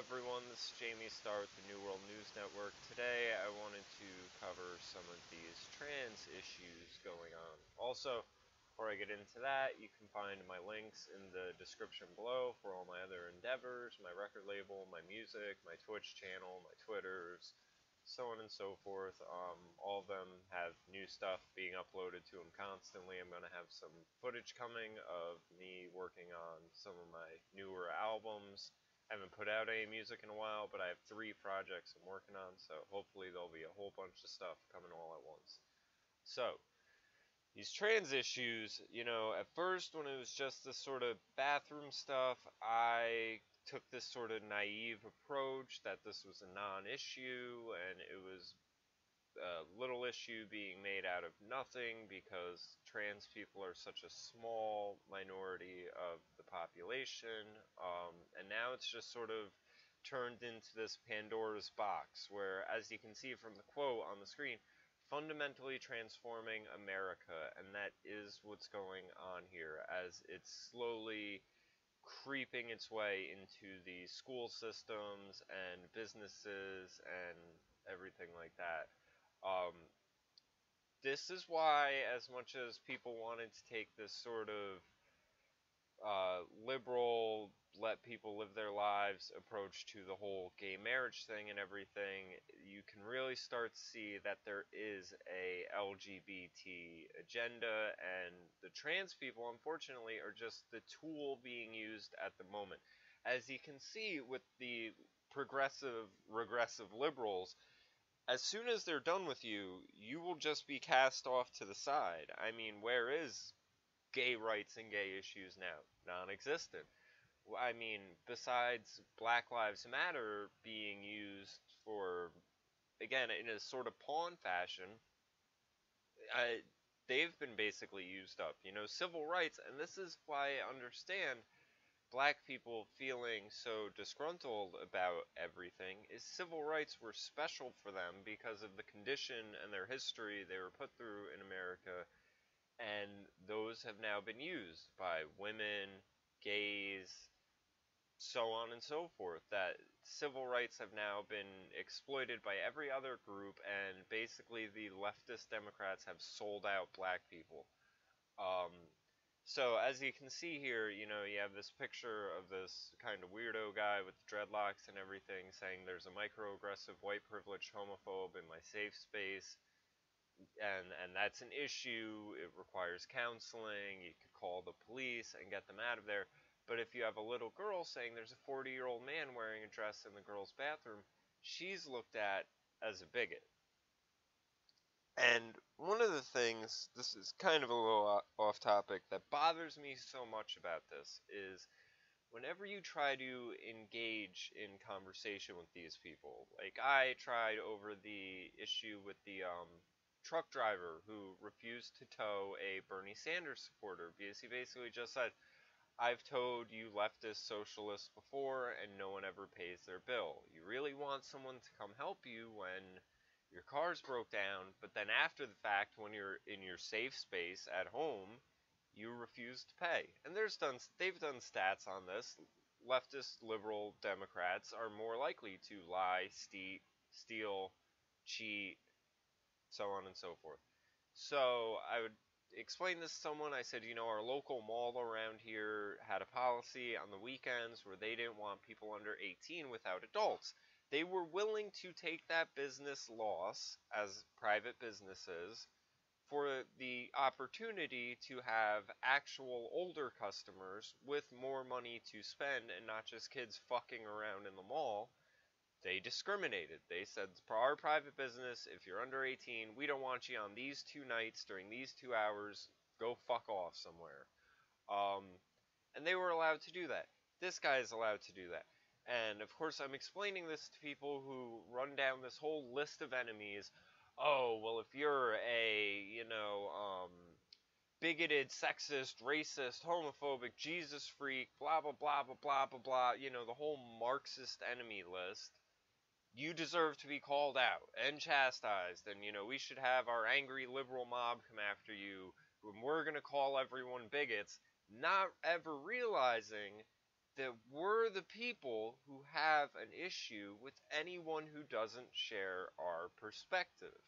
everyone, this is Jamie Starr with the New World News Network. Today I wanted to cover some of these trans issues going on. Also, before I get into that, you can find my links in the description below for all my other endeavors, my record label, my music, my Twitch channel, my Twitters, so on and so forth. All of them have new stuff being uploaded to them constantly. I'm going to have some footage coming of me working on some of my newer albums. I haven't put out any music in a while, but I have 3 projects I'm working on, so hopefully there'll be a whole bunch of stuff coming all at once. So, these trans issues, at first when it was just this sort of bathroom stuff, I took this sort of naive approach that this was a non-issue, and it was a little issue being made out of nothing because trans people are such a small minority of the population, and now it's just sort of turned into this Pandora's box where, as you can see from the quote on the screen, fundamentally transforming America, and that is what's going on here as it's slowly creeping its way into the school systems and businesses and everything like that. Um, this is why, as much as people wanted to take this sort of liberal, let people live their lives approach to the whole gay marriage thing and everything, you can really start to see that there is a LGBT agenda, and the trans people, unfortunately, are just the tool being used at the moment. As you can see with the progressive, regressive liberals, as soon as they're done with you, you will just be cast off to the side. I mean, where is gay rights and gay issues now? Non-existent. I mean, besides Black Lives Matter being used for, again, in a sort of pawn fashion, they've been basically used up. Civil rights, and this is why I understand black people feeling so disgruntled about everything, is civil rights were special for them because of the condition and their history they were put through in America, and those have now been used by women, gays, so on and so forth. That civil rights have now been exploited by every other group, and basically the leftist Democrats have sold out black people. So, as you can see here, you have this picture of this kind of weirdo guy with dreadlocks and everything saying there's a microaggressive white privileged homophobe in my safe space, and that's an issue. It requires counseling. You could call the police and get them out of there. But if you have a little girl saying there's a 40-year-old man wearing a dress in the girl's bathroom, she's looked at as a bigot. And one of the things, this is kind of a little off topic, that bothers me so much about this is whenever you try to engage in conversation with these people, like I tried over the issue with the truck driver who refused to tow a Bernie Sanders supporter because he basically just said, I've towed you leftist socialists before and no one ever pays their bill. You really want someone to come help you when your car's broke down, but then after the fact, when you're in your safe space at home, you refuse to pay. And they've done stats on this. Leftist liberal Democrats are more likely to lie, steal, cheat, so on and so forth. So I would explain this to someone. I said, our local mall around here had a policy on the weekends where they didn't want people under 18 without adults. They were willing to take that business loss as private businesses for the opportunity to have actual older customers with more money to spend and not just kids fucking around in the mall. They discriminated. They said, for our private business, if you're under 18, we don't want you on these 2 nights during these 2 hours. Go fuck off somewhere. And they were allowed to do that. This guy is allowed to do that. And, of course, I'm explaining this to people who run down this whole list of enemies. Oh, well, if you're a, bigoted, sexist, racist, homophobic, Jesus freak, blah, blah, blah, blah, blah, blah, blah, the whole Marxist enemy list, you deserve to be called out and chastised, and, we should have our angry liberal mob come after you, and we're going to call everyone bigots, not ever realizing that we're the people who have an issue with anyone who doesn't share our perspective.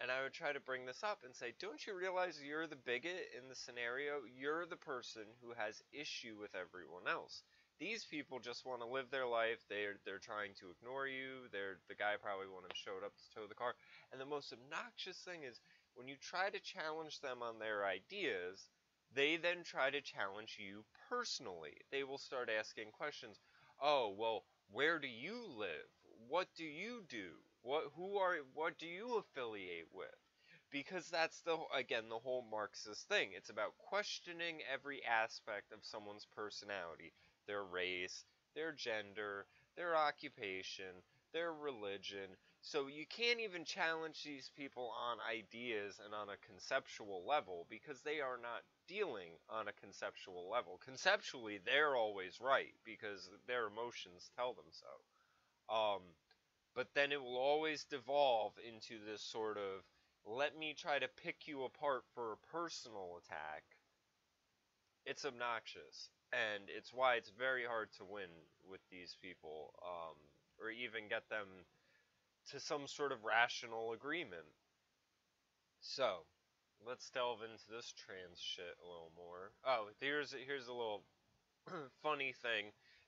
And I would try to bring this up and say, don't you realize you're the bigot in the scenario? You're the person who has issue with everyone else. These people just want to live their life. They're trying to ignore you. The guy probably wouldn't have showed up to tow the car. And the most obnoxious thing is when you try to challenge them on their ideas, they then try to challenge you personally. They will start asking questions. Oh, well, where do you live? What do you do? What do you affiliate with? Because that's the whole Marxist thing. It's about questioning every aspect of someone's personality, their race, their gender, their occupation, their religion. So you can't even challenge these people on ideas and on a conceptual level because they are not dealing on a conceptual level. Conceptually, they're always right because their emotions tell them so. But then it will always devolve into this sort of, let me try to pick you apart for a personal attack. It's obnoxious. And it's why it's very hard to win with these people, or even get them to some sort of rational agreement. So, let's delve into this trans shit a little more. Oh, here's a little funny thing.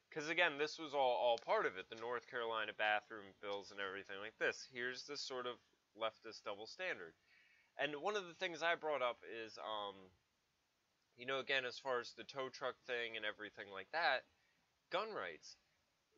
Because again, this was all part of it. The North Carolina bathroom bills and everything like this. Here's this sort of leftist double standard. And one of the things I brought up is, again, as far as the tow truck thing and everything like that, gun rights.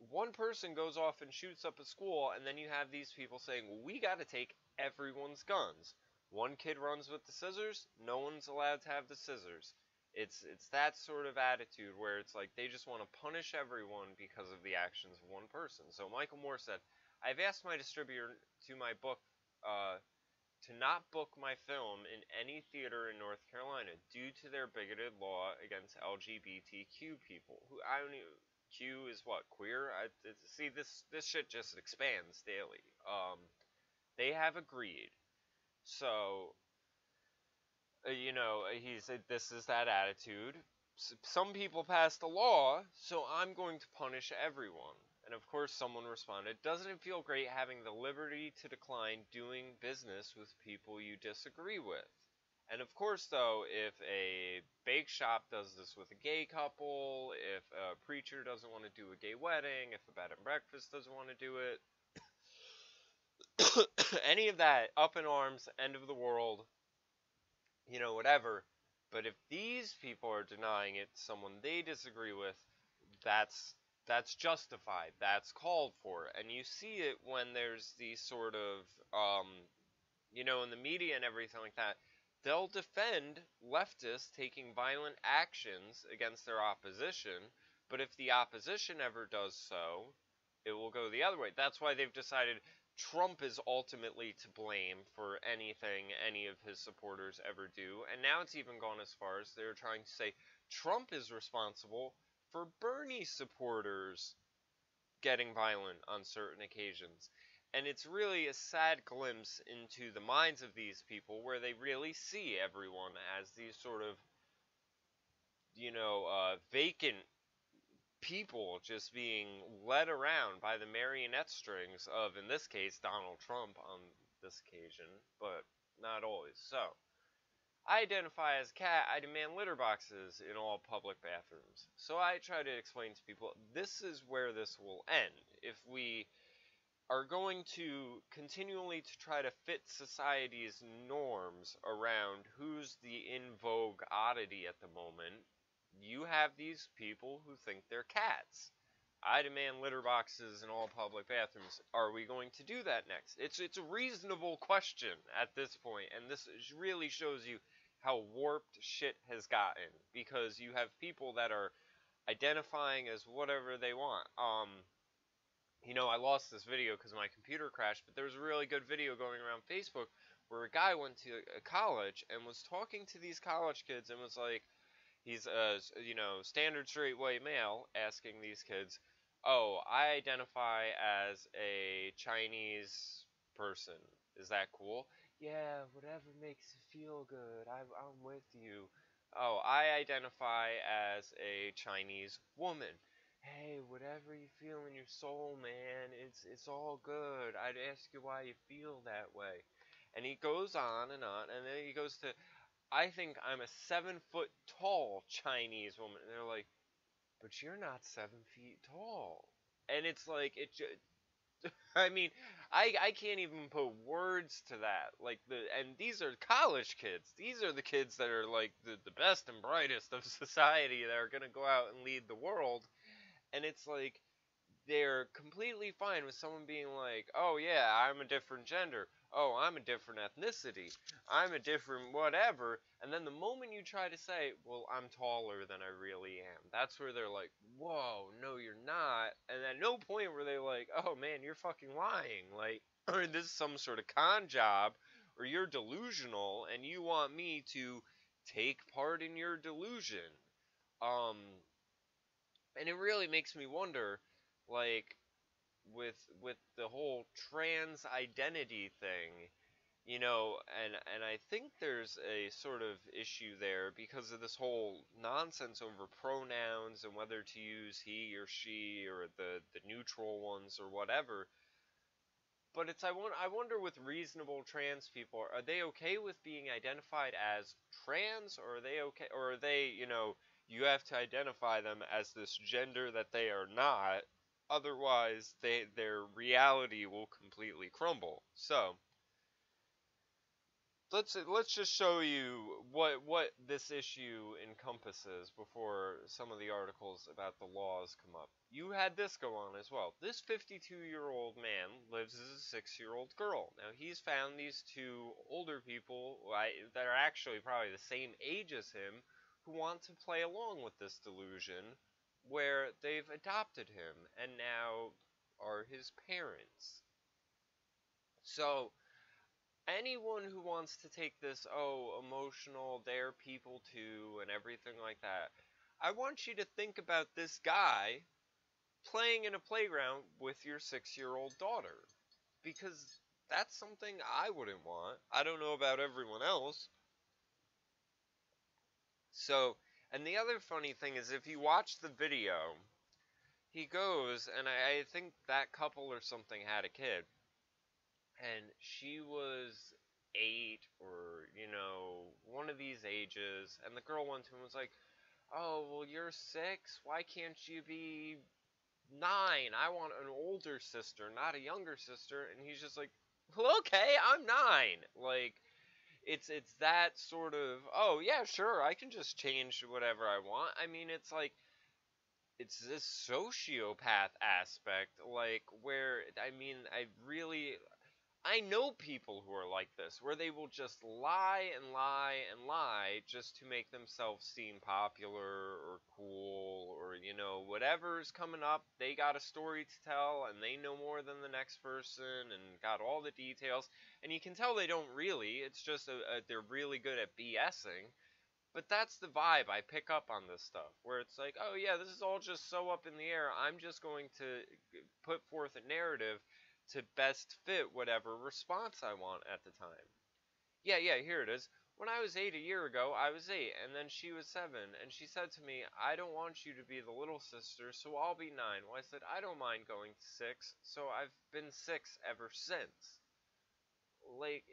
One person goes off and shoots up a school, and then you have these people saying, well, we got to take everyone's guns. One kid runs with the scissors, no one's allowed to have the scissors. It's that sort of attitude where it's like they just want to punish everyone because of the actions of one person. So Michael Moore said, I've asked my distributor to my book to not book my film in any theater in North Carolina due to their bigoted law against LGBTQ people. Who I don't even, Q is what, queer? See, this shit just expands daily. They have agreed. So, he said this is that attitude. Some people passed a law, so I'm going to punish everyone. And of course someone responded, doesn't it feel great having the liberty to decline doing business with people you disagree with? And of course, though, if a bake shop does this with a gay couple, if a preacher doesn't want to do a gay wedding, if a bed and breakfast doesn't want to do it, any of that, up in arms, end of the world, whatever. But if these people are denying it to someone they disagree with, that's justified. That's called for. And you see it when there's these sort of, in the media and everything like that, they'll defend leftists taking violent actions against their opposition, but if the opposition ever does so, it will go the other way. That's why they've decided Trump is ultimately to blame for anything any of his supporters ever do, and now it's even gone as far as they're trying to say Trump is responsible for Bernie supporters getting violent on certain occasions. And it's really a sad glimpse into the minds of these people where they really see everyone as these sort of, vacant people just being led around by the marionette strings of, in this case, Donald Trump on this occasion, but not always. So, I identify as a cat. I demand litter boxes in all public bathrooms. So I try to explain to people, this is where this will end. If we are going to continually to try to fit society's norms around who's the in vogue oddity at the moment, you have these people who think they're cats. I demand litter boxes in all public bathrooms. Are we going to do that next? It's a reasonable question at this point, and this really shows you how warped shit has gotten, because you have people that are identifying as whatever they want. I lost this video because my computer crashed, but there was a really good video going around Facebook where a guy went to a college and was talking to these college kids and was like, he's a, standard straight white male asking these kids, oh, I identify as a Chinese person. Is that cool? Yeah, whatever makes you feel good. I'm with you. Oh, I identify as a Chinese woman. hey, whatever you feel in your soul, man, it's all good. I'd ask you why you feel that way. And he goes on, and then he goes to, I think I'm a 7 foot tall Chinese woman. And they're like, but you're not 7 feet tall. And it's like, I mean, I can't even put words to that. Like and these are college kids. These are the kids that are like the best and brightest of society that are gonna go out and lead the world. And it's like, they're completely fine with someone being like, oh yeah, I'm a different gender. Oh, I'm a different ethnicity. I'm a different whatever. And then the moment you try to say, well, I'm taller than I really am, that's where they're like, whoa, no, you're not. And at no point were they like, oh man, you're fucking lying. Like, or this is some sort of con job, or you're delusional, and you want me to take part in your delusion. Um, and it really makes me wonder, like, with the whole trans identity thing, and I think there's a sort of issue there because of this whole nonsense over pronouns and whether to use he or she or the neutral ones or whatever. But I wonder with reasonable trans people, are they okay with being identified as trans, or are they okay, or are they, you have to identify them as this gender that they are not, otherwise their reality will completely crumble. So, let's just show you what this issue encompasses before some of the articles about the laws come up. You had this go on as well. This 52-year-old man lives as a 6-year-old girl. Now he's found these two older people that are actually probably the same age as him who want to play along with this delusion where they've adopted him and now are his parents. So anyone who wants to take this, oh, emotional, they're people too, and everything like that, I want you to think about this guy playing in a playground with your 6-year-old daughter. Because that's something I wouldn't want. I don't know about everyone else. So, and the other funny thing is, if you watch the video, he goes, and I think that couple or something had a kid, and she was 8 or, one of these ages, and the girl went to him and was like, oh, well, you're 6, why can't you be 9? I want an older sister, not a younger sister. And he's just like, well, okay, I'm 9. Like, it's that sort of, oh yeah, sure, I can just change whatever I want. I mean, it's like, it's this sociopath aspect, like, where, I mean, I know people who are like this, where they will just lie and lie and lie just to make themselves seem popular or cool, or, whatever's coming up, they got a story to tell and they know more than the next person and got all the details. And you can tell they don't really, it's just they're really good at BSing. But that's the vibe I pick up on this stuff, where it's like, oh yeah, this is all just so up in the air. I'm just going to put forth a narrative to best fit whatever response I want at the time. Yeah, yeah, here it is. When I was 8 a year ago, I was 8, and then she was 7, and she said to me, I don't want you to be the little sister, so I'll be 9. Well, I said, I don't mind going to 6, so I've been 6 ever since. Like,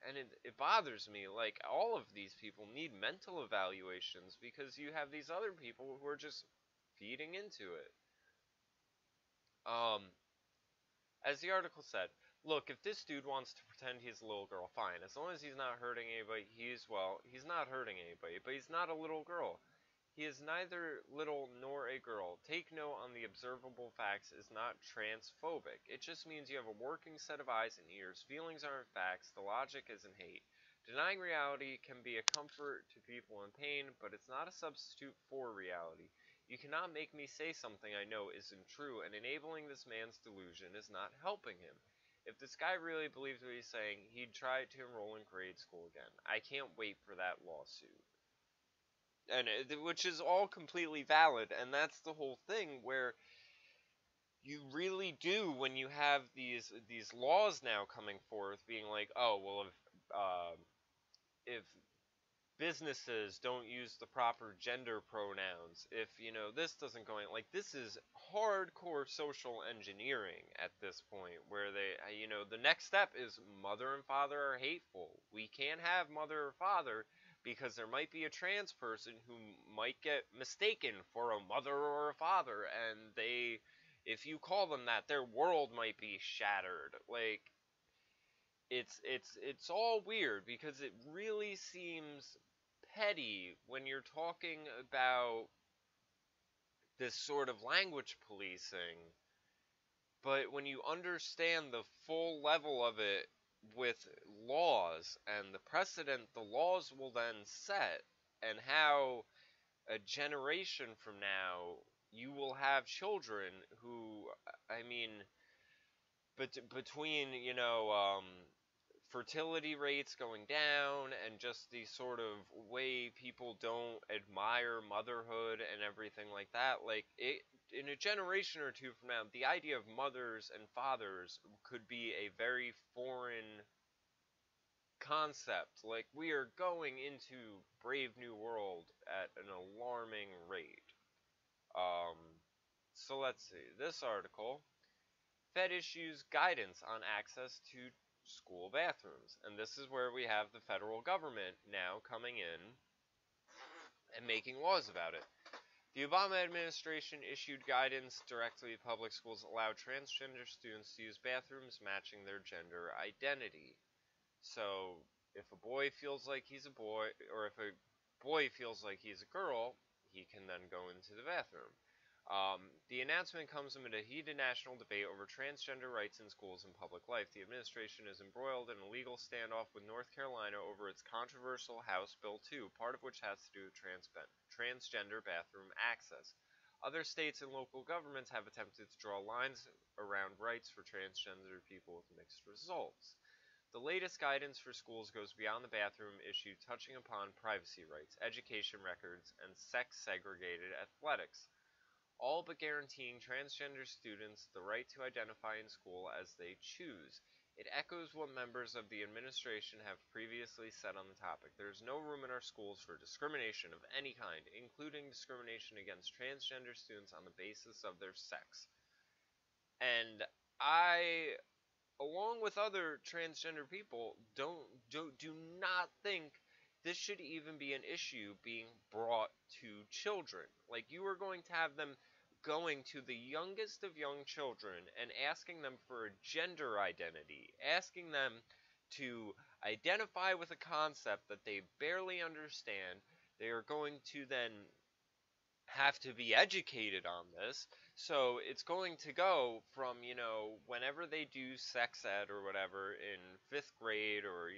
and it bothers me. Like, all of these people need mental evaluations because you have these other people who are just feeding into it. Um, as the article said, look, if this dude wants to pretend he's a little girl, fine. As long as he's not hurting anybody, he's not hurting anybody, but he's not a little girl. He is neither little nor a girl. Take note on the observable facts is not transphobic. It just means you have a working set of eyes and ears. Feelings aren't facts. The logic isn't hate. Denying reality can be a comfort to people in pain, but it's not a substitute for reality. You cannot make me say something I know isn't true, and enabling this man's delusion is not helping him. If this guy really believes what he's saying, he'd try to enroll in grade school again. I can't wait for that lawsuit. And which is all completely valid, and that's the whole thing where you really do, when you have these laws now coming forth being like, oh well, if businesses don't use the proper gender pronouns, if, this doesn't go in, like, this is hardcore social engineering at this point, where the next step is mother and father are hateful. We can't have mother or father because there might be a trans person who might get mistaken for a mother or a father, and if you call them that, their world might be shattered. Like, it's all weird because it really seems petty when you're talking about this sort of language policing, but when you understand the full level of it with laws and the precedent the laws will then set, and how a generation from now you will have children who, I mean, between, fertility rates going down and just the sort of way people don't admire motherhood and everything like that, like, it, in a generation or two from now, the idea of mothers and fathers could be a very foreign concept. Like, we are going into Brave New World at an alarming rate. Um, so let's see. This article, Fed issues guidance on access to school bathrooms. And this is where we have the federal government now coming in and making laws about it. The Obama administration issued guidance directly to public schools allow transgender students to use bathrooms matching their gender identity. So, if a boy feels like he's a boy, or if a boy feels like he's a girl, he can then go into the bathroom. The announcement comes amid a heated national debate over transgender rights in schools and public life. The administration is embroiled in a legal standoff with North Carolina over its controversial House Bill 2, part of which has to do with transgender bathroom access. Other states and local governments have attempted to draw lines around rights for transgender people with mixed results. The latest guidance for schools goes beyond the bathroom issue, touching upon privacy rights, education records, and sex-segregated athletics, all but guaranteeing transgender students the right to identify in school as they choose. It echoes what members of the administration have previously said on the topic. There is no room in our schools for discrimination of any kind, including discrimination against transgender students on the basis of their sex. And I, along with other transgender people, do not think this should even be an issue being brought to children. Like, you are going to have them going to the youngest of young children and asking them for a gender identity, asking them to identify with a concept that they barely understand. They are going to then have to be educated on this. So it's going to go from, whenever they do sex ed or whatever in 5th grade, or,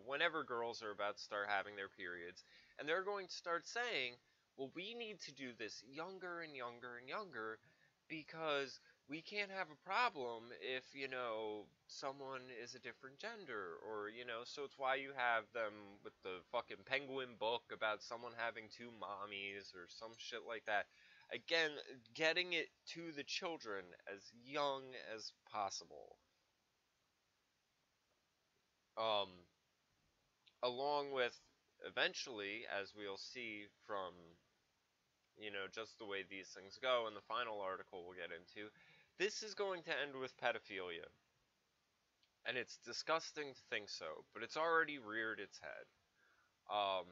whenever girls are about to start having their periods, and they're going to start saying, well, we need to do this younger and younger and younger because we can't have a problem if, someone is a different gender, or, so it's why you have them with the fucking penguin book about someone having two mommies or some shit like that. Again, getting it to the children as young as possible. Um, Along with, eventually, as we'll see from, just the way these things go in the final article we'll get into, this is going to end with pedophilia. And it's disgusting to think so, but it's already reared its head. Um,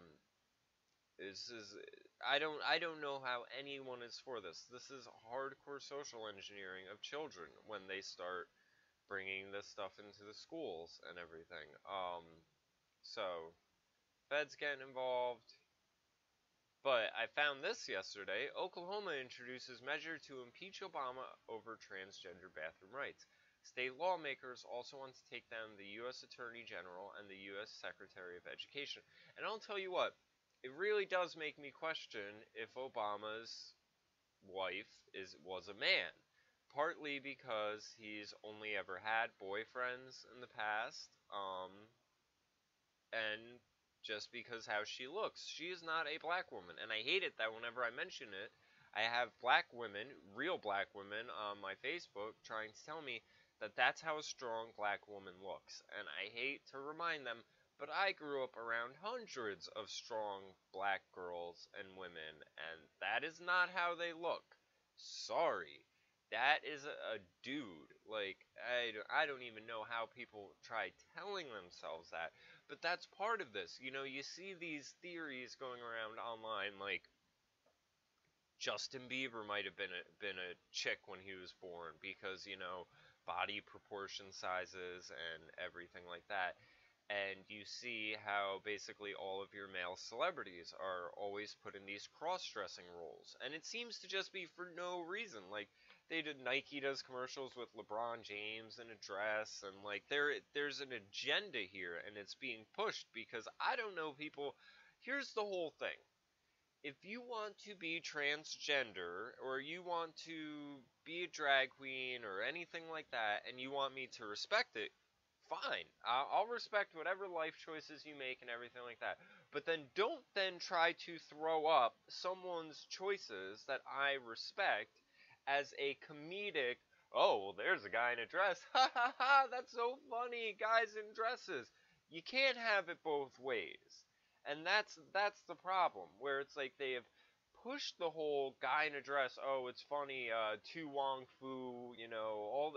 this is I don't know how anyone is for this. This is hardcore social engineering of children when they start bringing this stuff into the schools and everything. So Feds getting involved. But I found this yesterday. Oklahoma introduces measure to impeach Obama over transgender bathroom rights. State lawmakers also want to take down the U.S. Attorney General and the U.S. Secretary of Education. And I'll tell you what, it really does make me question if Obama's wife was a man. Partly because he's only ever had boyfriends in the past, and just because how she looks. She is not a black woman, and I hate it that whenever I mention it, I have black women, real black women, on my Facebook trying to tell me that that's how a strong black woman looks. And I hate to remind them, But I grew up around hundreds of strong black girls and women, and that is not how they look. Sorry. That is a dude. Like, I don't even know how people try telling themselves that. But that's part of this. You know, you see these theories going around online, like, Justin Bieber might have been a chick when he was born because, you know, body proportion sizes and everything like that. And you see how basically all of your male celebrities are always put in these cross-dressing roles, and it seems to just be for no reason. Like, Nike does commercials with LeBron James in a dress, and like there's an agenda here, and it's being pushed because I don't know people. Here's the whole thing: if you want to be transgender, or you want to be a drag queen or anything like that, and you want me to respect it, fine. I'll respect whatever life choices you make and everything like that. But then don't then try to throw up someone's choices that I respect as a comedic, oh, well, there's a guy in a dress. Ha ha ha, that's so funny, guys in dresses. You can't have it both ways. And that's the problem, where it's like they have pushed the whole guy in a dress, oh, it's funny, Tu Wong Fu, you know, all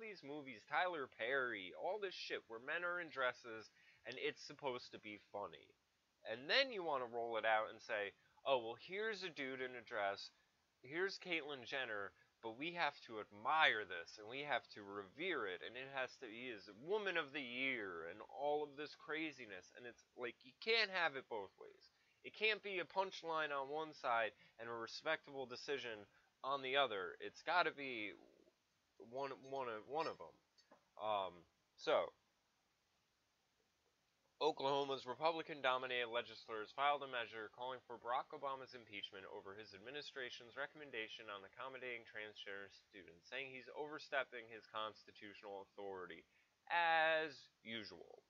these movies, Tyler Perry, all this shit where men are in dresses and it's supposed to be funny. And then you want to roll it out and say, oh, well, here's a dude in a dress, here's Caitlyn Jenner, but we have to admire this and we have to revere it, and it has to be as woman of the year and all of this craziness. And it's like, you can't have it both ways. It can't be a punchline on one side and a respectable decision on the other. It's got to be one of them. So Oklahoma's Republican-dominated legislators filed a measure calling for Barack Obama's impeachment over his administration's recommendation on accommodating transgender students, saying he's overstepping his constitutional authority, as usual.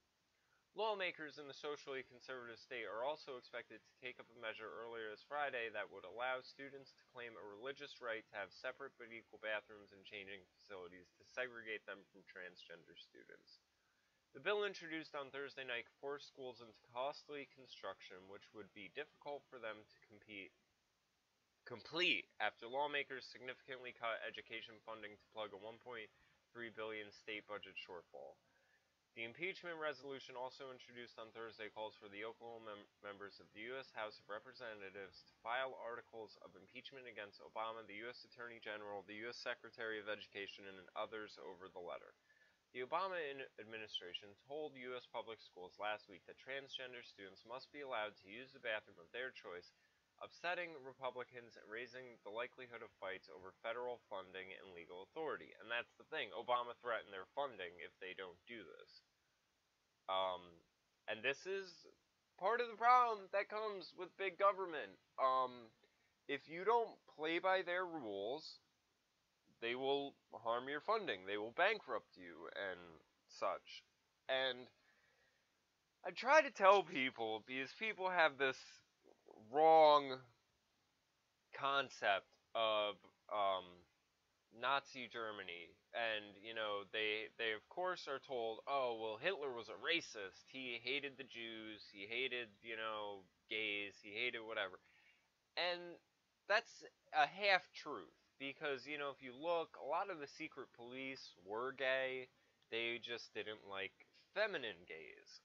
Lawmakers in the socially conservative state are also expected to take up a measure earlier this Friday that would allow students to claim a religious right to have separate but equal bathrooms and changing facilities to segregate them from transgender students. The bill introduced on Thursday night forced schools into costly construction, which would be difficult for them to complete after lawmakers significantly cut education funding to plug a $1.3 billion state budget shortfall. The impeachment resolution also introduced on Thursday calls for the Oklahoma members of the U.S. House of Representatives to file articles of impeachment against Obama, the U.S. Attorney General, the U.S. Secretary of Education, and others over the letter. The Obama administration told U.S. public schools last week that transgender students must be allowed to use the bathroom of their choice, upsetting Republicans and raising the likelihood of fights over federal funding and legal authority. And that's the thing. Obama threatened their funding if they don't do this. Um, and this is part of the problem that comes with big government. If you don't play by their rules, they will harm your funding. They will bankrupt you and such. And I try to tell people, because people have this wrong concept of Nazi Germany, and you know they of course are told, oh well, Hitler was a racist. He hated the Jews. He hated, you know, gays. He hated whatever. And that's a half truth, because, you know, if you look, a lot of the secret police were gay. They just didn't like feminine gays.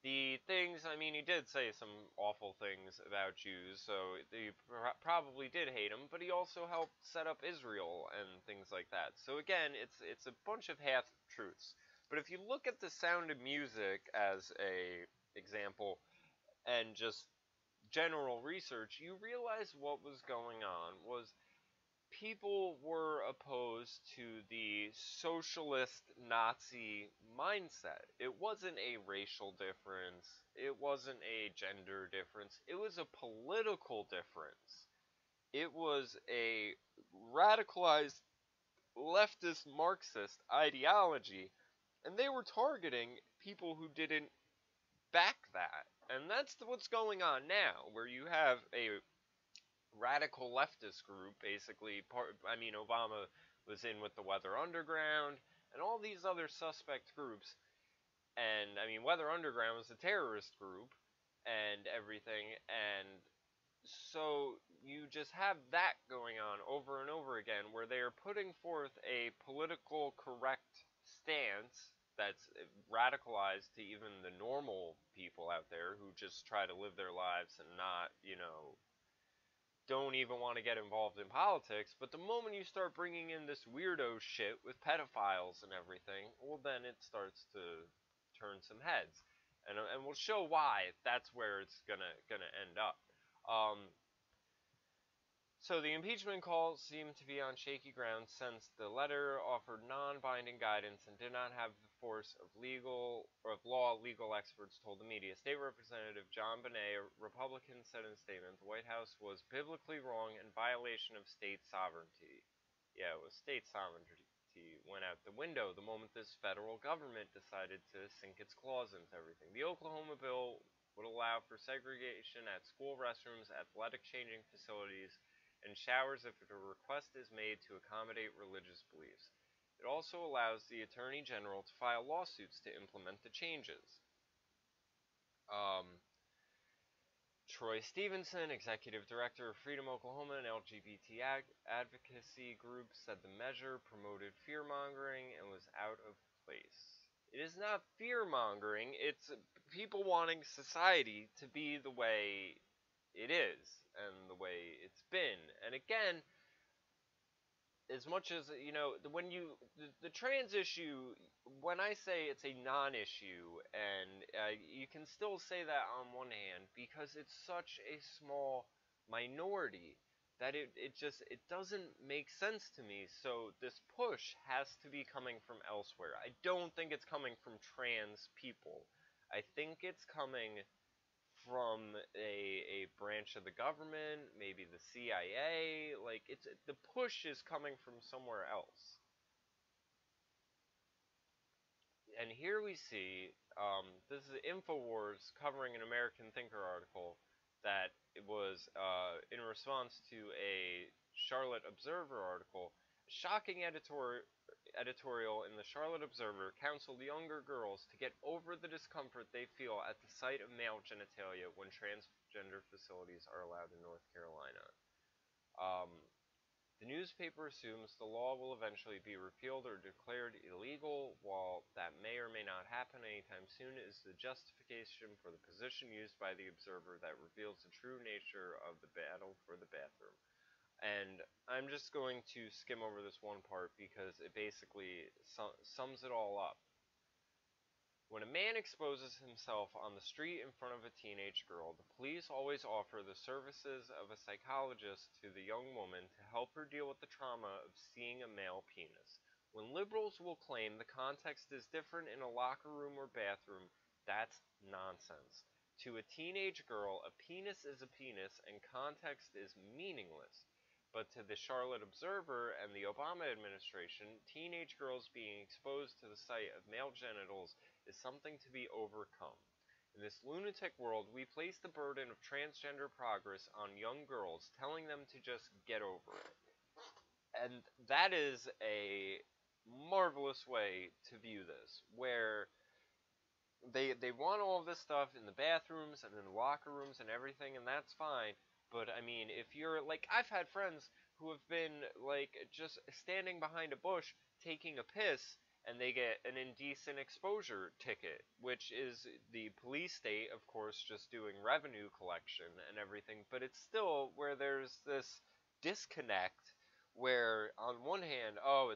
The things, I mean, he did say some awful things about Jews, so they probably did hate him, but he also helped set up Israel and things like that. So again, it's a bunch of half truths. But if you look at The Sound of Music as a example, and just general research, you realize what was going on was people were opposed to the socialist Nazi mindset. It wasn't a racial difference. It wasn't a gender difference. It was a political difference. It was a radicalized leftist Marxist ideology, and they were targeting people who didn't back that. And that's what's going on now, where you have a radical leftist group, basically. Obama was in with the Weather Underground and all these other suspect groups. And I mean, Weather Underground was a terrorist group and everything, and so you just have that going on over and over again, where they are putting forth a political correct stance that's radicalized to even the normal people out there who just try to live their lives and not, don't even want to get involved in politics. But the moment you start bringing in this weirdo shit with pedophiles and everything, well, then it starts to turn some heads, and we'll show why that's where it's gonna end up. So the impeachment calls seem to be on shaky ground since the letter offered non-binding guidance and did not have the force of law legal experts told the media. State Representative John Bonet, a Republican, said in a statement the White House was biblically wrong in violation of state sovereignty. Yeah, it was state sovereignty went out the window the moment this federal government decided to sink its claws into everything. The Oklahoma bill would allow for segregation at school restrooms, athletic changing facilities, and showers if a request is made to accommodate religious beliefs. It also allows the Attorney General to file lawsuits to implement the changes. Troy Stevenson, Executive Director of Freedom Oklahoma, an LGBT advocacy group, said the measure promoted fear-mongering and was out of place. It is not fear-mongering, it's people wanting society to be the way it is and the way it's been. And again, as much as, when the trans issue, when I say it's a non-issue, and you can still say that on one hand, because it's such a small minority, that it doesn't make sense to me. So this push has to be coming from elsewhere. I don't think it's coming from trans people. I think it's coming from a branch of the government, maybe the CIA. Like, the push is coming from somewhere else. And here we see, this is InfoWars covering an American Thinker article that it was in response to a Charlotte Observer article. Shocking editorial in the Charlotte Observer counseled younger girls to get over the discomfort they feel at the sight of male genitalia when transgender facilities are allowed in North Carolina. The newspaper assumes the law will eventually be repealed or declared illegal. While that may or may not happen anytime soon, is the justification for the position used by the Observer that reveals the true nature of the battle for the bathroom. And I'm just going to skim over this one part because it basically sums it all up. When a man exposes himself on the street in front of a teenage girl, the police always offer the services of a psychologist to the young woman to help her deal with the trauma of seeing a male penis. When liberals will claim the context is different in a locker room or bathroom, that's nonsense. To a teenage girl, a penis is a penis and context is meaningless. But to the Charlotte Observer and the Obama administration, teenage girls being exposed to the sight of male genitals is something to be overcome. In this lunatic world, we place the burden of transgender progress on young girls, telling them to just get over it. And that is a marvelous way to view this, where they want all of this stuff in the bathrooms and in the locker rooms and everything, and that's fine. But I mean, if you're like, I've had friends who have been like just standing behind a bush taking a piss, and they get an indecent exposure ticket, which is the police state, of course, just doing revenue collection and everything. But it's still where there's this disconnect where on one hand, oh,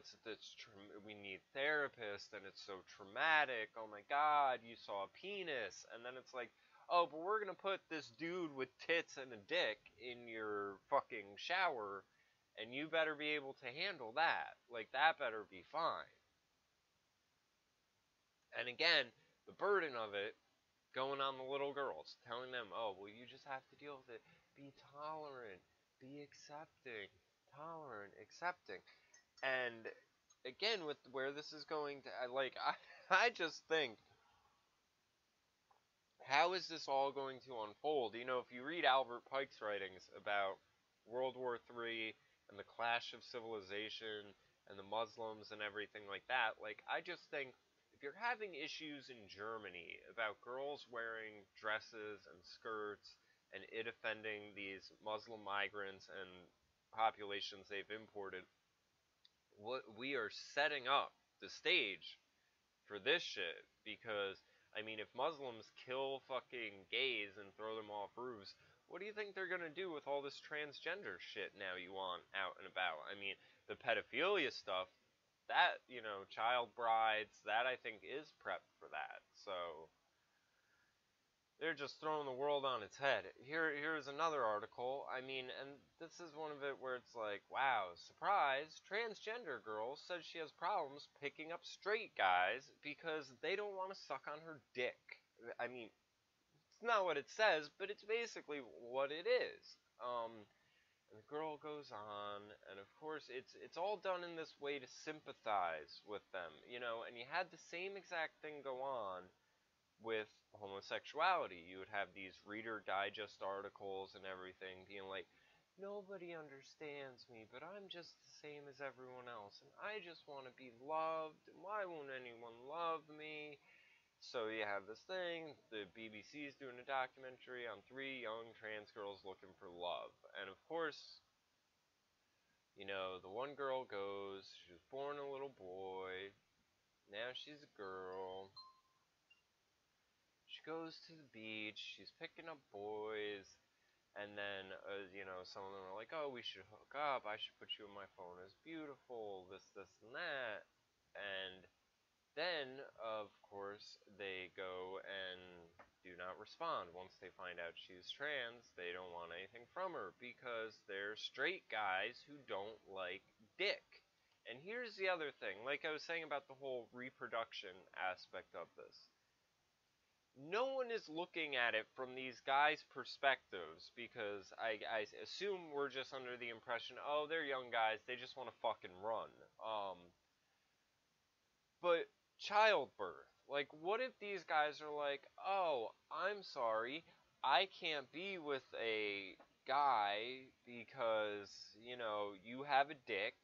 we need therapists and it's so traumatic. Oh my God, you saw a penis, and then it's like, oh, but we're gonna put this dude with tits and a dick in your fucking shower, and you better be able to handle that. Like, that better be fine. And again, the burden of it going on the little girls, telling them, oh, well, you just have to deal with it. Be tolerant, be accepting, tolerant, accepting. And again, with where this is going to, I just think, how is this all going to unfold? You know, if you read Albert Pike's writings about World War III and the clash of civilization and the Muslims and everything like that, like, I just think if you're having issues in Germany about girls wearing dresses and skirts and it offending these Muslim migrants and populations they've imported, what we are setting up the stage for this shit. Because I mean, if Muslims kill fucking gays and throw them off roofs, what do you think they're gonna do with all this transgender shit now you want out and about? I mean, the pedophilia stuff, that, you know, child brides, that I think is prepped for that. So they're just throwing the world on its head. Here's another article. I mean, and this is one of it where it's like, wow, surprise, transgender girl says she has problems picking up straight guys because they don't want to suck on her dick. I mean, it's not what it says, but it's basically what it is. And the girl goes on, and of course, it's all done in this way to sympathize with them, you know, and you had the same exact thing go on with homosexuality. You would have these Reader Digest articles and everything being like, nobody understands me, but I'm just the same as everyone else, and I just want to be loved, and why won't anyone love me? So you have this thing, the BBC's doing a documentary on 3 young trans girls looking for love. And of course, you know, the one girl goes, she was born a little boy, now she's a girl. She goes to the beach, she's picking up boys, and then, you know, some of them are like, oh, we should hook up, I should put you in my phone as beautiful, this, and that. And then, of course, they go and do not respond. Once they find out she's trans, they don't want anything from her because they're straight guys who don't like dick. And here's the other thing, like I was saying about the whole reproduction aspect of this. No one is looking at it from these guys' perspectives because I assume we're just under the impression, oh, they're young guys, they just want to fucking run. But childbirth, like, what if these guys are like, oh, I'm sorry, I can't be with a guy because, you know, you have a dick.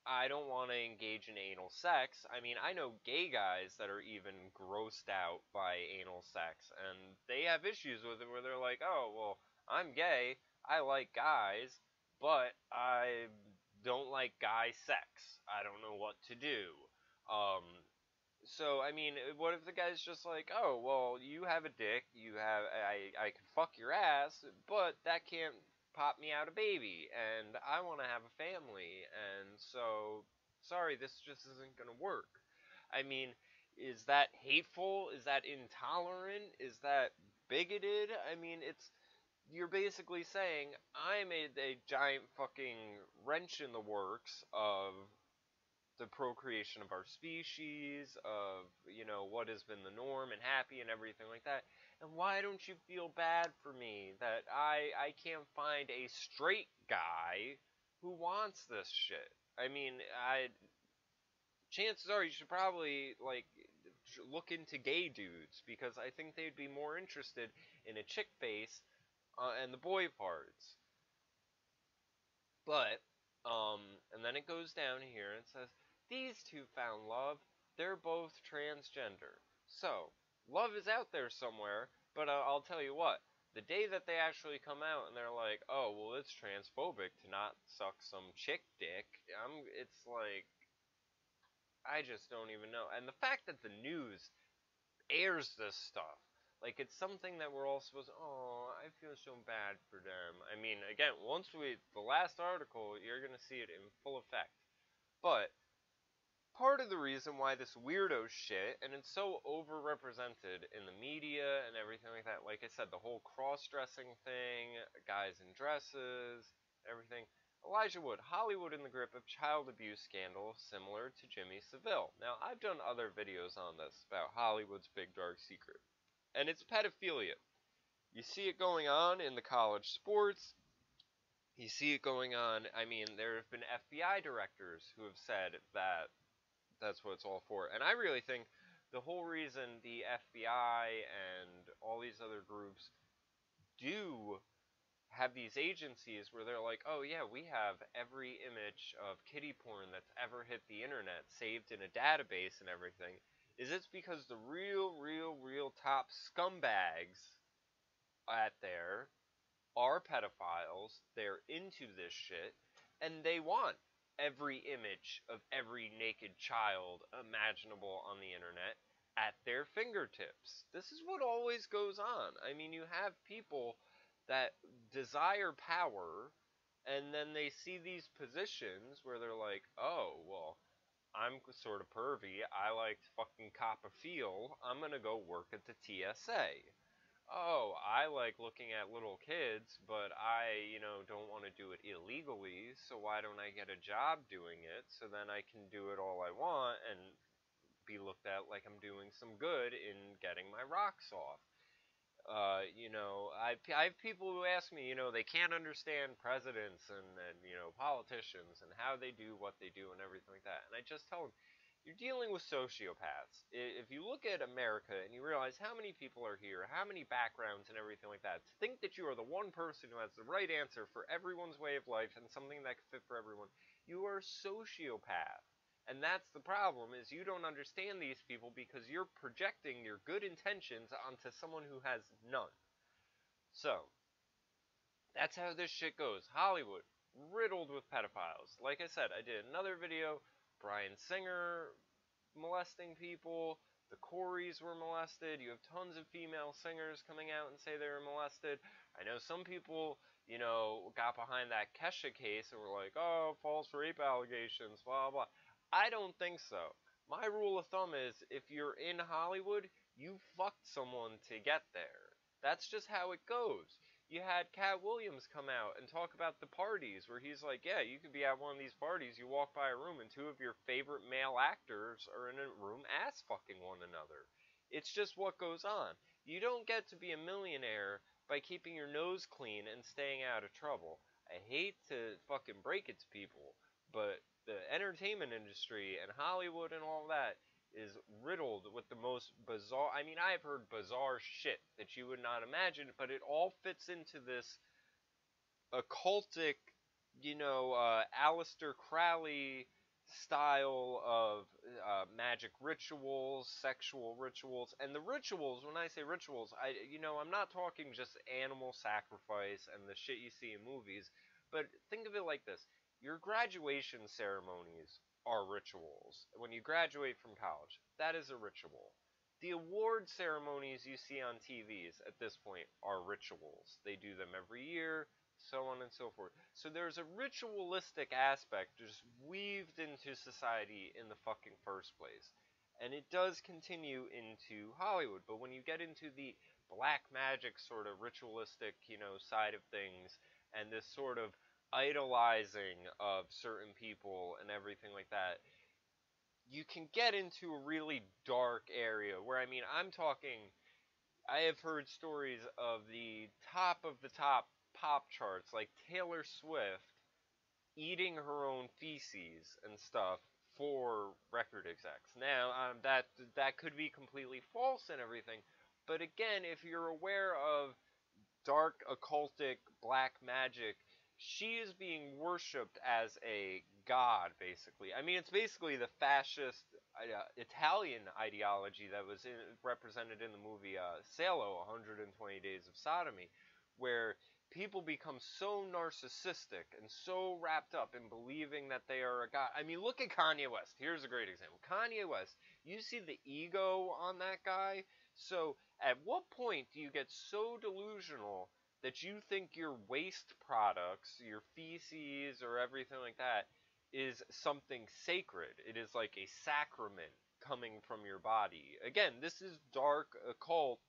I don't want to engage in anal sex. I mean, I know gay guys that are even grossed out by anal sex, and they have issues with it where they're like, oh, well, I'm gay, I like guys, but I don't like guy sex. I don't know what to do. Um, so, I mean, what if the guy's just like, oh, well, you have a dick, I can fuck your ass, but that can't pop me out a baby, and I want to have a family, and so, sorry, this just isn't going to work. I mean, is that hateful? Is that intolerant? Is that bigoted? I mean, you're basically saying, I made a giant fucking wrench in the works of the procreation of our species, of, you know, what has been the norm and happy and everything like that. And why don't you feel bad for me that I can't find a straight guy who wants this shit? I mean, chances are you should probably, like, look into gay dudes, because I think they'd be more interested in a chick face and the boy parts. But, and then it goes down here and it says, these two found love. They're both transgender. So, love is out there somewhere, but I'll tell you what. The day that they actually come out and they're like, oh, well, it's transphobic to not suck some chick dick, it's like, I just don't even know. And the fact that the news airs this stuff, like, it's something that we're all supposed to, oh, I feel so bad for them. I mean, again, the last article, you're going to see it in full effect. But part of the reason why this weirdo shit, and it's so overrepresented in the media and everything like that, like I said, the whole cross-dressing thing, guys in dresses, everything. Elijah Wood, Hollywood in the grip of child abuse scandal similar to Jimmy Savile. Now, I've done other videos on this about Hollywood's big dark secret, and it's pedophilia. You see it going on in the college sports. You see it going on, I mean, there have been FBI directors who have said that that's what it's all for. And I really think the whole reason the FBI and all these other groups do have these agencies where they're like, oh yeah, we have every image of kiddie porn that's ever hit the internet saved in a database and everything, is it's because the real top scumbags out there are pedophiles, they're into this shit, and they want every image of every naked child imaginable on the internet at their fingertips. This is what always goes on. I mean, you have people that desire power, and then they see these positions where they're like, oh, well, I'm sort of pervy. I like to fucking cop a feel. I'm gonna go work at the TSA. Oh, I like looking at little kids, but I, don't want to do it illegally, so why don't I get a job doing it so then I can do it all I want and be looked at like I'm doing some good in getting my rocks off. I have people who ask me, they can't understand presidents and politicians and how they do what they do and everything like that. And I just tell them, you're dealing with sociopaths. If you look at America and you realize how many people are here, how many backgrounds and everything like that, to think that you are the one person who has the right answer for everyone's way of life and something that can fit for everyone, you are a sociopath. And that's the problem, is you don't understand these people because you're projecting your good intentions onto someone who has none. So, that's how this shit goes. Hollywood, riddled with pedophiles. Like I said, I did another video, Bryan Singer molesting people, the Coreys were molested, you have tons of female singers coming out and say they were molested. I know some people, got behind that Kesha case and were like, oh, false rape allegations, blah, blah. I don't think so. My rule of thumb is, if you're in Hollywood, you fucked someone to get there. That's just how it goes. You had Cat Williams come out and talk about the parties where he's like, yeah, you could be at one of these parties, you walk by a room and two of your favorite male actors are in a room ass fucking one another. It's just what goes on. You don't get to be a millionaire by keeping your nose clean and staying out of trouble. I hate to fucking break it to people, but the entertainment industry and Hollywood and all that is riddled with the most bizarre. I mean, I've heard bizarre shit that you would not imagine, but it all fits into this occultic, Aleister Crowley style of magic rituals, sexual rituals, and the rituals. When I say rituals, I'm not talking just animal sacrifice and the shit you see in movies, but think of it like this: your graduation ceremonies are rituals. When you graduate from college, that is a ritual. The award ceremonies you see on TVs at this point are rituals. They do them every year, so on and so forth. So there's a ritualistic aspect just weaved into society in the fucking first place. And it does continue into Hollywood. But when you get into the black magic sort of ritualistic, side of things, and this sort of idolizing of certain people and everything like that, you can get into a really dark area where, I'm talking, I have heard stories of the top pop charts, like Taylor Swift eating her own feces and stuff for record execs. Now, that could be completely false and everything, but again, if you're aware of dark occultic black magic, she is being worshipped as a god, basically. It's basically the fascist Italian ideology that was represented in the movie Salo, 120 Days of Sodomy, where people become so narcissistic and so wrapped up in believing that they are a god. Look at Kanye West. Here's a great example. Kanye West, you see the ego on that guy? So, at what point do you get so delusional that you think your waste products, your feces, or everything like that, is something sacred? It is like a sacrament coming from your body. Again, this is dark, occult,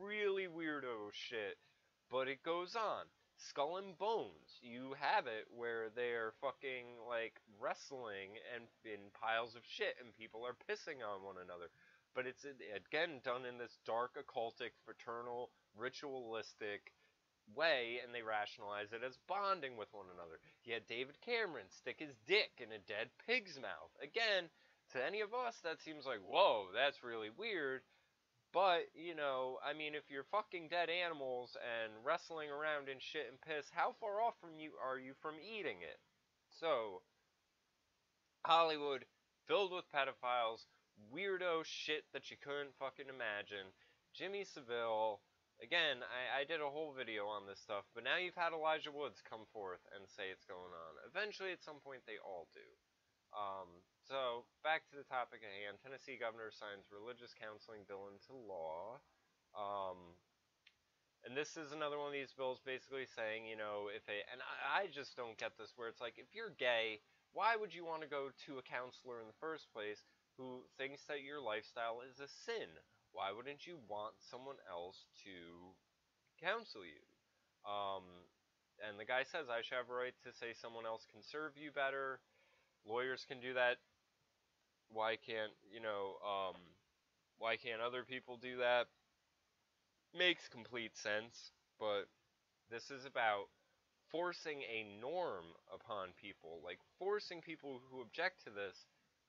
really weirdo shit, but it goes on. Skull and Bones, you have it where they're fucking, like, wrestling and in piles of shit and people are pissing on one another. But it's, again, done in this dark, occultic, fraternal, ritualistic way, and they rationalize it as bonding with one another. You had David Cameron stick his dick in a dead pig's mouth. Again, to any of us, that seems like, whoa, that's really weird. But, if you're fucking dead animals and wrestling around in shit and piss, how far off from you are you from eating it? So, Hollywood, filled with pedophiles, weirdo shit that you couldn't fucking imagine. Jimmy Savile, again, I did a whole video on this stuff, but now you've had Elijah Woods come forth and say it's going on. Eventually, at some point, they all do. So, back to the topic at hand. Tennessee governor signs religious counseling bill into law. And this is another one of these bills basically saying, you know, and I just don't get this, where it's like, if you're gay, why would you want to go to a counselor in the first place who thinks that your lifestyle is a sin? Why wouldn't you want someone else to counsel you? And the guy says, I should have a right to say someone else can serve you better. Lawyers can do that. Why can't, why can't other people do that? Makes complete sense, but this is about forcing a norm upon people, like forcing people who object to this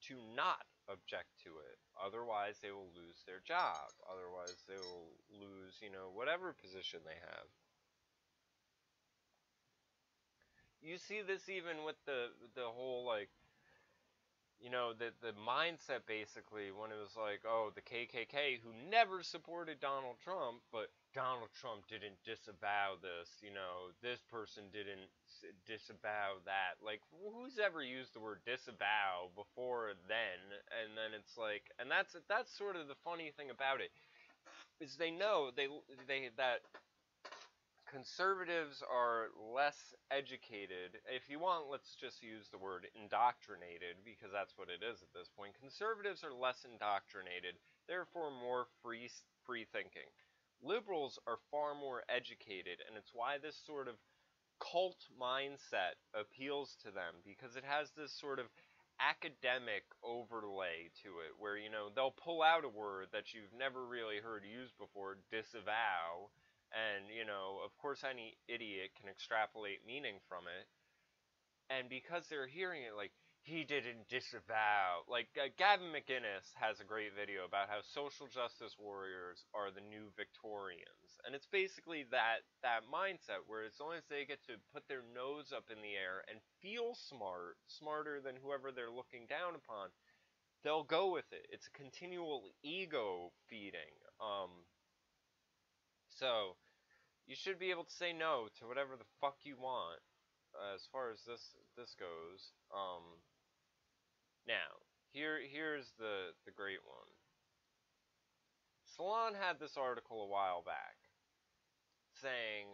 to not object to it. Otherwise, they will lose their job. Otherwise, they will lose, whatever position they have. You see this even with the whole, like, the mindset basically when it was like, oh, the KKK, who never supported Donald Trump, but Donald Trump didn't disavow this, this person didn't disavow that. Like, who's ever used the word disavow before then? And then it's like, and that's sort of the funny thing about it, is they know that conservatives are less educated. If you want, let's just use the word indoctrinated, because that's what it is at this point. Conservatives are less indoctrinated, therefore more free thinking. Liberals are far more educated, and it's why this sort of cult mindset appeals to them, because it has this sort of academic overlay to it, where, they'll pull out a word that you've never really heard used before, disavow, and, of course any idiot can extrapolate meaning from it. And because they're hearing it like, he didn't disavow. Like, Gavin McInnes has a great video about how social justice warriors are the new Victorians. And it's basically that mindset, where as long as they get to put their nose up in the air and feel smarter than whoever they're looking down upon, they'll go with it. It's a continual ego feeding. So, you should be able to say no to whatever the fuck you want, as far as this goes. Now, here's the great one. Salon had this article a while back saying,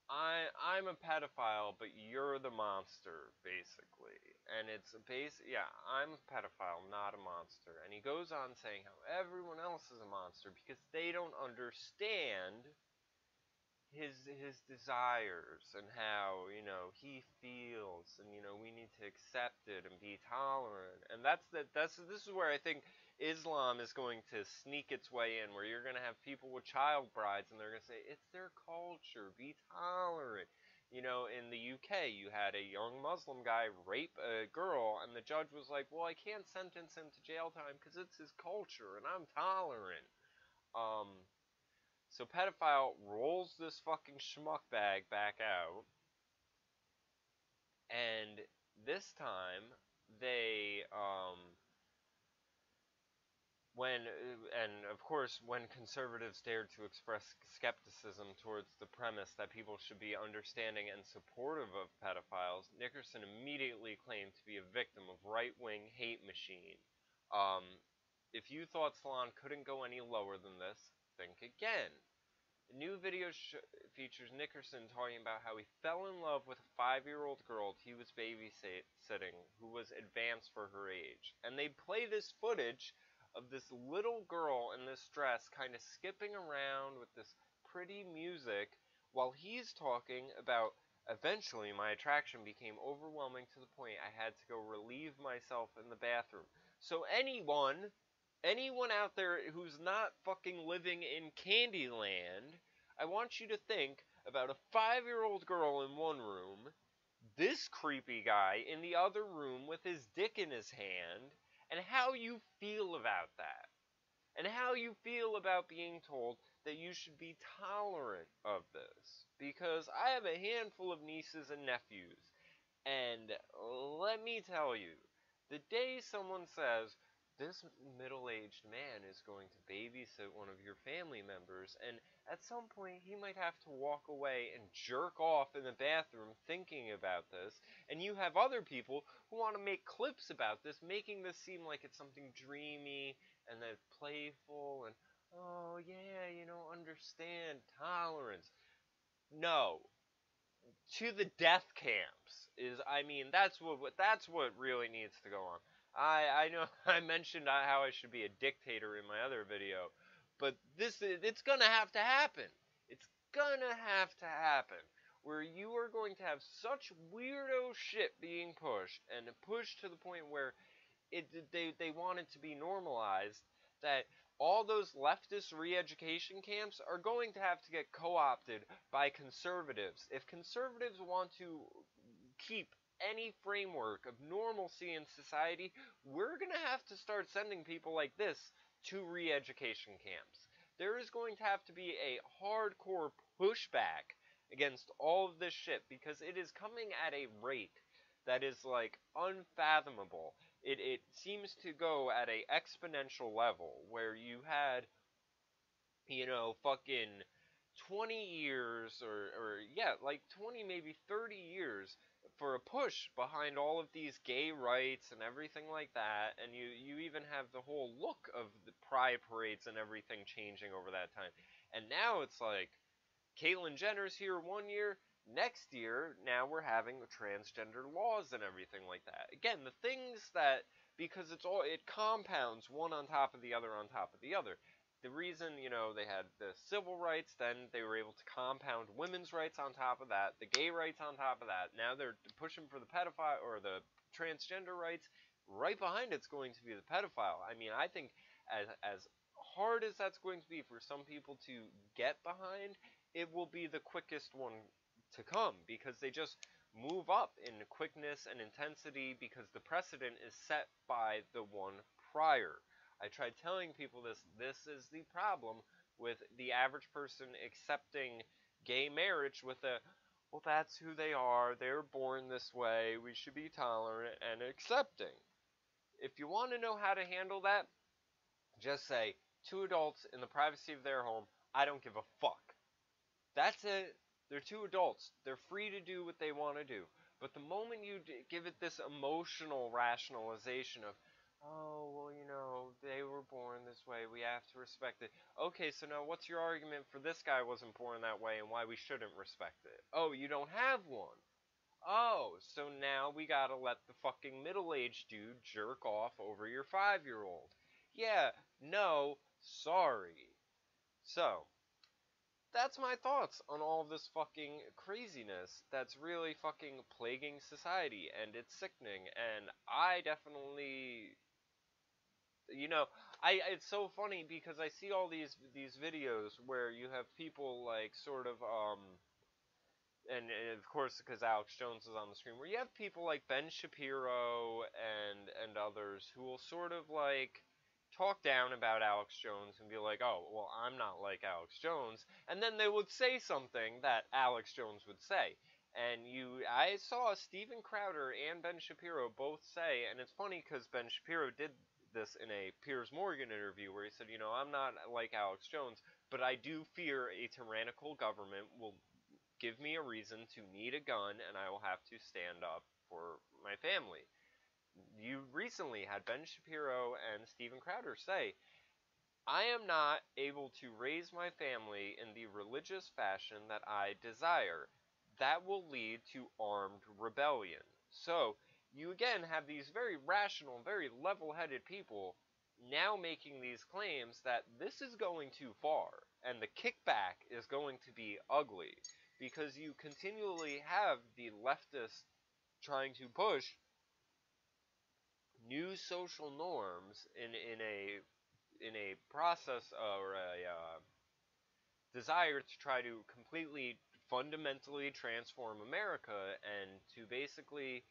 I'm a pedophile, but you're the monster, basically. And it's yeah, I'm a pedophile, not a monster. And he goes on saying how everyone else is a monster because they don't understand his desires and how, he feels, and, we need to accept it and be tolerant. And this is where I think Islam is going to sneak its way in, where you're going to have people with child brides and they're going to say, it's their culture, be tolerant. In the UK, you had a young Muslim guy rape a girl, and the judge was like, well, I can't sentence him to jail time because it's his culture and I'm tolerant. So Pedophile rolls this fucking schmuck bag back out, and this time they, of course, when conservatives dared to express skepticism towards the premise that people should be understanding and supportive of pedophiles, Nickerson immediately claimed to be a victim of right-wing hate machine. If you thought Salon couldn't go any lower than this, think again. The new video features Nickerson talking about how he fell in love with a 5-year-old girl he was babysitting who was advanced for her age. And they play this footage of this little girl in this dress kind of skipping around with this pretty music while he's talking about, eventually my attraction became overwhelming to the point I had to go relieve myself in the bathroom. So anyone out there who's not fucking living in Candyland, I want you to think about a 5-year-old girl in one room, this creepy guy in the other room with his dick in his hand, and how you feel about that. And how you feel about being told that you should be tolerant of this. Because I have a handful of nieces and nephews, and let me tell you, The day someone says, this middle-aged man is going to babysit one of your family members, and at some point he might have to walk away and jerk off in the bathroom thinking about this, and you have other people who want to make clips about this, making this seem like it's something dreamy and that it's playful and, oh yeah, understand, tolerance. No, to the death camps that's what really needs to go on. I know I mentioned how I should be a dictator in my other video, but it's gonna have to happen. It's gonna have to happen where you are going to have such weirdo shit being pushed and pushed to the point where they want it to be normalized, that all those leftist re-education camps are going to have to get co-opted by conservatives. If conservatives want to keep any framework of normalcy in society, we're going to have to start sending people like this to re-education camps. There is going to have to be a hardcore pushback against all of this shit, because it is coming at a rate that is like unfathomable. It seems to go at a exponential level where you had, fucking 20 years or yeah, like 20, maybe 30 years for a push behind all of these gay rights and everything like that, and you even have the whole look of the pride parades and everything changing over that time. And now it's like, Caitlyn Jenner's here one year, next year, now we're having the transgender laws and everything like that. Again, the things that, because it compounds one on top of the other on top of the other. The reason, they had the civil rights, then they were able to compound women's rights on top of that, the gay rights on top of that. Now they're pushing for the pedophile, or the transgender rights. Right behind it's going to be the pedophile. I think as hard as that's going to be for some people to get behind, it will be the quickest one to come, because they just move up in quickness and intensity because the precedent is set by the one prior. I tried telling people this is the problem with the average person accepting gay marriage with well, that's who they are, they're born this way, we should be tolerant and accepting. If you want to know how to handle that, just say, two adults in the privacy of their home, I don't give a fuck. That's it. They're two adults. They're free to do what they want to do. But the moment you give it this emotional rationalization of, oh, well, they were born this way, we have to respect it. Okay, so now what's your argument for this guy wasn't born that way and why we shouldn't respect it? Oh, you don't have one. Oh, so now we gotta let the fucking middle-aged dude jerk off over your 5-year-old. Yeah, no, sorry. So, that's my thoughts on all of this fucking craziness that's really fucking plaguing society, and it's sickening, and I definitely, it's so funny because I see all these videos where you have people like sort of, and of course because Alex Jones is on the screen, where you have people like Ben Shapiro and others who will sort of like talk down about Alex Jones and be like, oh, well, I'm not like Alex Jones, and then they would say something that Alex Jones would say. And I saw Steven Crowder and Ben Shapiro both say, and it's funny because Ben Shapiro did this in a Piers Morgan interview where he said, I'm not like Alex Jones, but I do fear a tyrannical government will give me a reason to need a gun, and I will have to stand up for my family. You recently had Ben Shapiro and Steven Crowder say, I am not able to raise my family in the religious fashion that I desire. That will lead to armed rebellion. So, you again have these very rational, very level-headed people now making these claims that this is going too far, and the kickback is going to be ugly, because you continually have the leftists trying to push new social norms in a process or a desire to try to completely fundamentally transform America, and to basically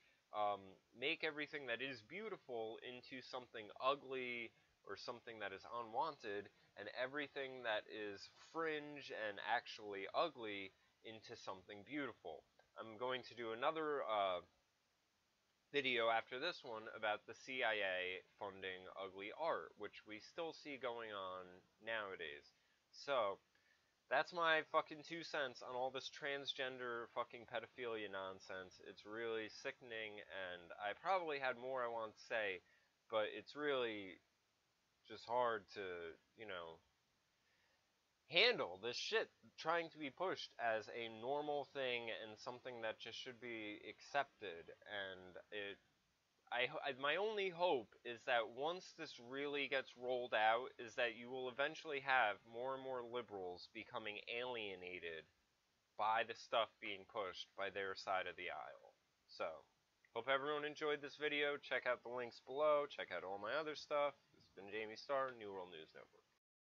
make everything that is beautiful into something ugly or something that is unwanted, and everything that is fringe and actually ugly into something beautiful. I'm going to do another video after this one about the CIA funding ugly art, which we still see going on nowadays. So, that's my fucking 2 cents on all this transgender fucking pedophilia nonsense. It's really sickening, and I probably had more I want to say, but it's really just hard to, you know, handle this shit trying to be pushed as a normal thing and something that just should be accepted. And my only hope is that once this really gets rolled out, is that you will eventually have more and more liberals becoming alienated by the stuff being pushed by their side of the aisle. So, hope everyone enjoyed this video. Check out the links below. Check out all my other stuff. This has been Jamie Starr, New World News Network.